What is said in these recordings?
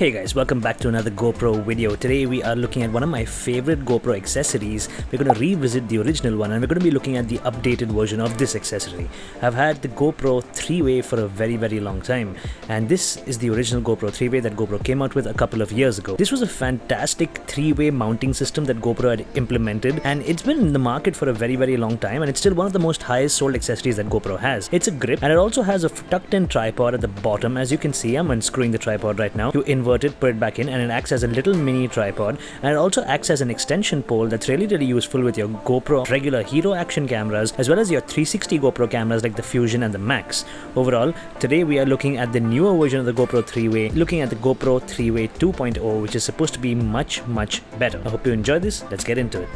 Hey guys, welcome back to another GoPro video. Today we are looking at one of my favorite GoPro accessories. We're going to revisit the original one and we're going to be looking at the updated version of this accessory. I've had the GoPro 3-way for a very long time, and this is the original GoPro 3-way that GoPro came out with a couple of years ago. This was a fantastic 3-way mounting system that GoPro had implemented, and it's been in the market for a very long time, and it's still one of the most highest sold accessories that GoPro has. It's a grip, and it also has a tucked-in tripod at the bottom. As you can see, I'm unscrewing the tripod right now. You invert it, put it back in, and it acts as a little mini tripod, and it also acts as an extension pole that's really useful with your GoPro regular hero action cameras as well as your 360 GoPro cameras like the Fusion and the Max. Overall, today we are looking at the newer version of the GoPro 3-way, looking at the GoPro 3-way 2.0, which is supposed to be much better. I hope you enjoy this. Let's get into it.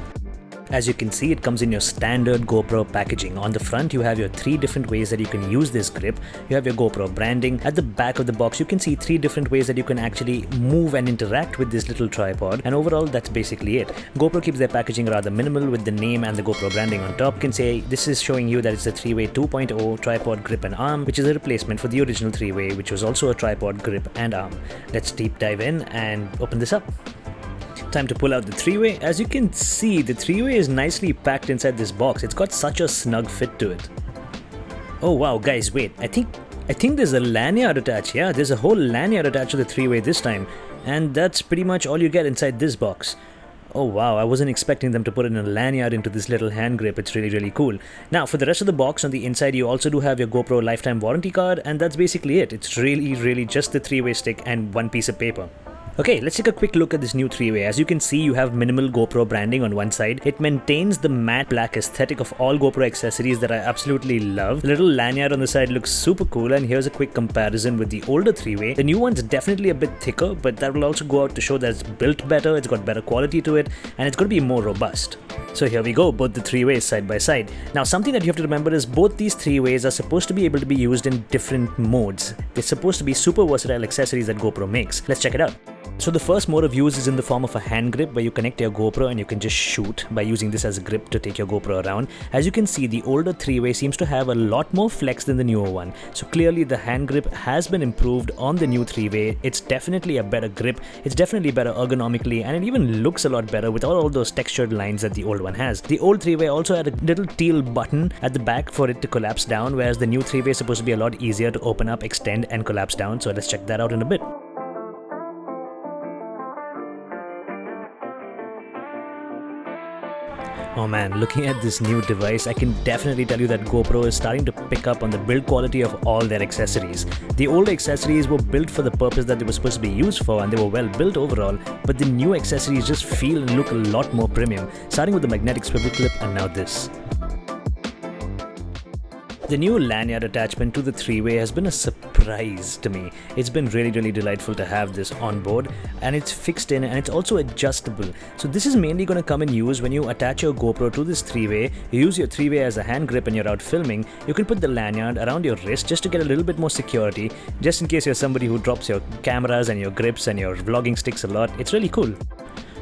As you can see, it comes in your standard GoPro packaging. On the front, you have your 3 different ways that you can use this grip. You have your GoPro branding. At the back of the box, you can see 3 different ways that you can actually move and interact with this little tripod. And overall, that's basically it. GoPro keeps their packaging rather minimal with the name and the GoPro branding on top. You can say this is showing you that it's a 3-way 2.0 tripod grip and arm, which is a replacement for the original 3-way, which was also a tripod grip and arm. Let's deep dive in and open this up. Time to pull out the 3-way. As you can see, the 3-way is nicely packed inside this box. It's got such a snug fit to it. Oh wow, guys, wait. I think there's a lanyard attached. Yeah, there's a whole lanyard attached to the 3-way this time. And that's pretty much all you get inside this box. Oh wow, I wasn't expecting them to put in a lanyard into this little hand grip. It's really cool. Now, for the rest of the box, on the inside you also do have your GoPro lifetime warranty card, and that's basically it. It's really just the 3-way stick and one piece of paper. Okay, let's take a quick look at this new 3-way. As you can see, you have minimal GoPro branding on one side. It maintains the matte black aesthetic of all GoPro accessories that I absolutely love. The little lanyard on the side looks super cool, and here's a quick comparison with the older 3-way. The new one's definitely a bit thicker, but that will also go out to show that it's built better, it's got better quality to it, and it's going to be more robust. So here we go, both the 3-ways side by side. Now, something that you have to remember is both these 3-ways are supposed to be able to be used in different modes. They're supposed to be super versatile accessories that GoPro makes. Let's check it out. So the first mode of use is in the form of a hand grip where you connect your GoPro and you can just shoot by using this as a grip to take your GoPro around. As you can see, the older 3-way seems to have a lot more flex than the newer one. So clearly the hand grip has been improved on the new 3-way. It's definitely a better grip. It's definitely better ergonomically, and it even looks a lot better with all those textured lines that the old one has. The old 3-way also had a little teal button at the back for it to collapse down, whereas the new 3-way is supposed to be a lot easier to open up, extend and collapse down. So let's check that out in a bit. Oh man, looking at this new device, I can definitely tell you that GoPro is starting to pick up on the build quality of all their accessories. The old accessories were built for the purpose that they were supposed to be used for, and they were well built overall, but the new accessories just feel and look a lot more premium, starting with the magnetic swivel clip and now this. The new lanyard attachment to the 3-way has been a surprise to me. It's been really delightful to have this on board, and it's fixed in and it's also adjustable. So this is mainly going to come in use when you attach your GoPro to this 3-way. You use your 3-way as a hand grip and you're out filming. You can put the lanyard around your wrist just to get a little bit more security, just in case you're somebody who drops your cameras and your grips and your vlogging sticks a lot. It's really cool.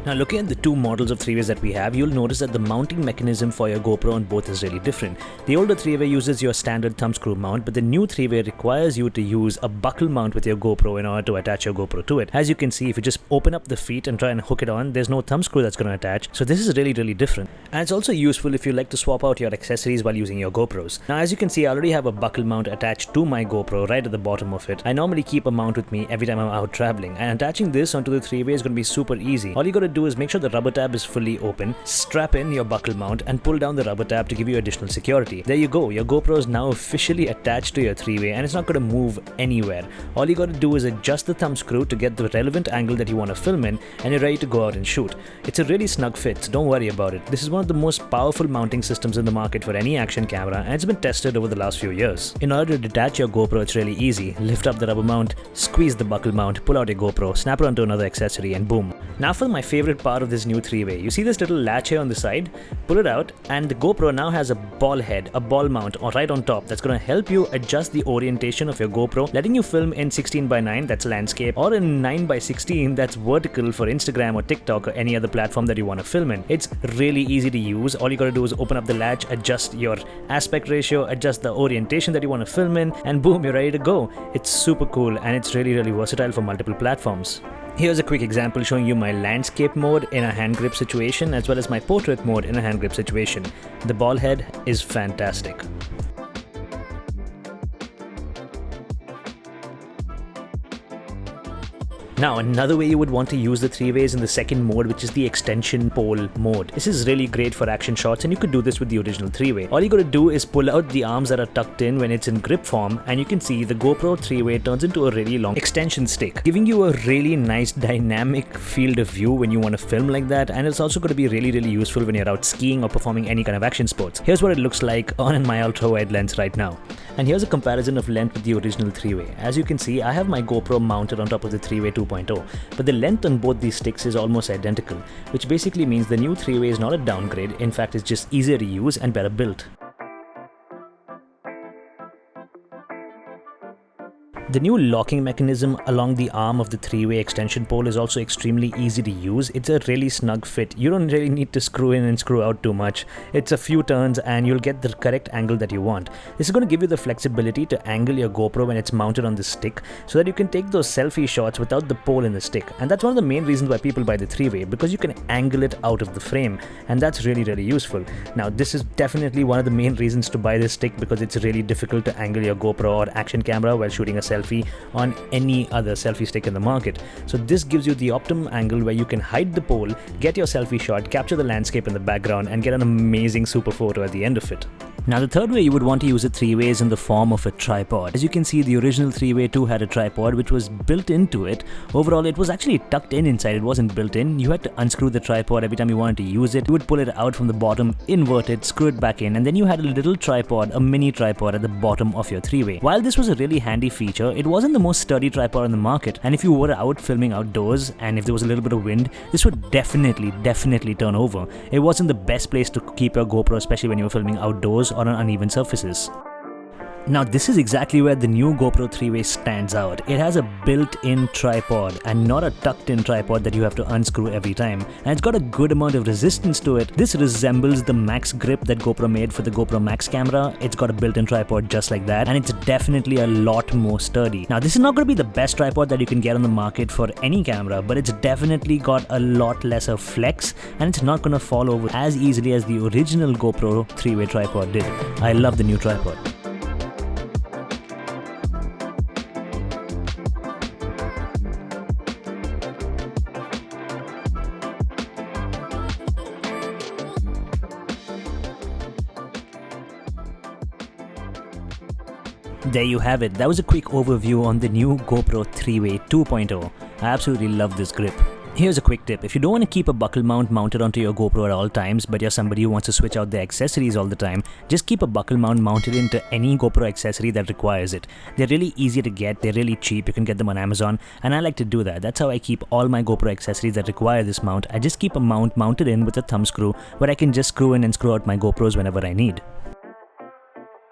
Now, looking at the 2 models of 3-ways that we have, you'll notice that the mounting mechanism for your GoPro on both is really different. The older 3-way uses your standard thumb screw mount, but the new 3-way requires you to use a buckle mount with your GoPro in order to attach your GoPro to it. As you can see, if you just open up the feet and try and hook it on, there's no thumb screw that's going to attach. So this is really different. And it's also useful if you like to swap out your accessories while using your GoPros. Now, as you can see, I already have a buckle mount attached to my GoPro right at the bottom of it. I normally keep a mount with me every time I'm out traveling, and attaching this onto the 3-way is going to be super easy. All you got to do is make sure the rubber tab is fully open, strap in your buckle mount and pull down the rubber tab to give you additional security. There you go, your GoPro is now officially attached to your 3-way and it's not going to move anywhere. All you got to do is adjust the thumb screw to get the relevant angle that you want to film in, and you're ready to go out and shoot. It's a really snug fit, so don't worry about it. This is one of the most powerful mounting systems in the market for any action camera, and it's been tested over the last few years. In order to detach your GoPro, it's really easy. Lift up the rubber mount, squeeze the buckle mount, pull out your GoPro, snap it onto another accessory, and boom. Now for my favorite favorite part of this new three-way. You see this little latch here on the side? Pull it out and the GoPro now has a ball head, a ball mount right on top that's going to help you adjust the orientation of your GoPro, letting you film in 16:9, that's landscape, or in 9:16, that's vertical for Instagram or TikTok or any other platform that you want to film in. It's really easy to use. All you got to do is open up the latch, adjust your aspect ratio, adjust the orientation that you want to film in, and boom, you're ready to go. It's super cool and it's really versatile for multiple platforms. Here's a quick example showing you my landscape mode in a hand grip situation as well as my portrait mode in a hand grip situation. The ball head is fantastic. Now, another way you would want to use the three-way is in the second mode, which is the extension pole mode. This is really great for action shots, and you could do this with the original three-way. All you gotta do is pull out the arms that are tucked in when it's in grip form, and you can see the GoPro three-way turns into a really long extension stick, giving you a really nice dynamic field of view when you want to film like that, and it's also going to be really useful when you're out skiing or performing any kind of action sports. Here's what it looks like on my ultra-wide lens right now. And here's a comparison of length with the original three-way. As you can see, I have my GoPro mounted on top of the three-way 2.0, but the length on both these sticks is almost identical, which basically means the new three-way is not a downgrade. In fact, it's just easier to use and better built. The new locking mechanism along the arm of the three-way extension pole is also extremely easy to use. It's a really snug fit. You don't really need to screw in and screw out too much. It's a few turns and you'll get the correct angle that you want. This is going to give you the flexibility to angle your GoPro when it's mounted on the stick so that you can take those selfie shots without the pole in the stick. And that's one of the main reasons why people buy the three-way, because you can angle it out of the frame, and that's really useful. Now, this is definitely one of the main reasons to buy this stick, because it's really difficult to angle your GoPro or action camera while shooting a selfie on any other selfie stick in the market. So this gives you the optimum angle where you can hide the pole, get your selfie shot, capture the landscape in the background, and get an amazing super photo at the end of it. Now, the third way you would want to use a three-way is in the form of a tripod. As you can see, the original three-way too had a tripod which was built into it. Overall, it was actually tucked in inside, it wasn't built in. You had to unscrew the tripod every time you wanted to use it. You would pull it out from the bottom, invert it, screw it back in, and then you had a little tripod, a mini tripod at the bottom of your three-way. While this was a really handy feature, it wasn't the most sturdy tripod on the market, and if you were out filming outdoors and if there was a little bit of wind, this would definitely turn over. It wasn't the best place to keep your GoPro, especially when you were filming outdoors or on uneven surfaces. Now, this is exactly where the new GoPro three-way stands out. It has a built-in tripod and not a tucked-in tripod that you have to unscrew every time. And it's got a good amount of resistance to it. This resembles the Max grip that GoPro made for the GoPro Max camera. It's got a built-in tripod just like that, and it's definitely a lot more sturdy. Now, this is not going to be the best tripod that you can get on the market for any camera, but it's definitely got a lot lesser flex, and it's not going to fall over as easily as the original GoPro three-way tripod did. I love the new tripod. There you have it. That was a quick overview on the new GoPro three-way 2.0. I absolutely love this grip. Here's a quick tip. If you don't want to keep a buckle mount mounted onto your GoPro at all times, but you're somebody who wants to switch out their accessories all the time, just keep a buckle mount mounted into any GoPro accessory that requires it. They're really easy to get, they're really cheap, you can get them on Amazon, and I like to do that. That's how I keep all my GoPro accessories that require this mount. I just keep a mount mounted in with a thumb screw where I can just screw in and screw out my GoPros whenever I need.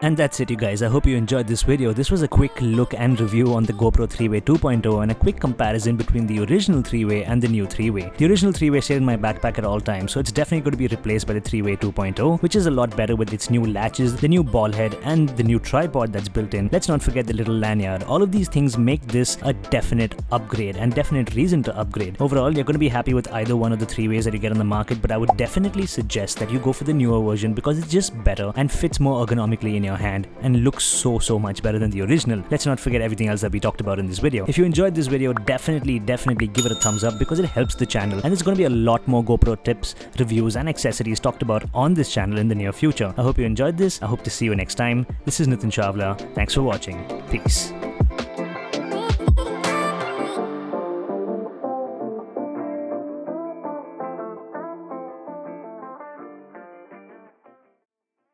And that's it, you guys. I hope you enjoyed this video. This was a quick look and review on the GoPro three-way 2.0 and a quick comparison between the original three-way and the new three-way. The original three-way stayed in my backpack at all times, so it's definitely going to be replaced by the three-way 2.0, which is a lot better with its new latches, the new ball head, and the new tripod that's built in. Let's not forget the little lanyard. All of these things make this a definite upgrade and definite reason to upgrade. Overall, you're going to be happy with either one of the three-ways that you get on the market, but I would definitely suggest that you go for the newer version because it's just better and fits more ergonomically in your hand and looks so much better than the original. Let's not forget everything else that we talked about in this video. If you enjoyed this video, definitely give it a thumbs up because it helps the channel, and there's going to be a lot more GoPro tips, reviews and accessories talked about on this channel in the near future. I hope you enjoyed this. I hope to see you next time. This is Nitin Chawla. Thanks for watching. Peace.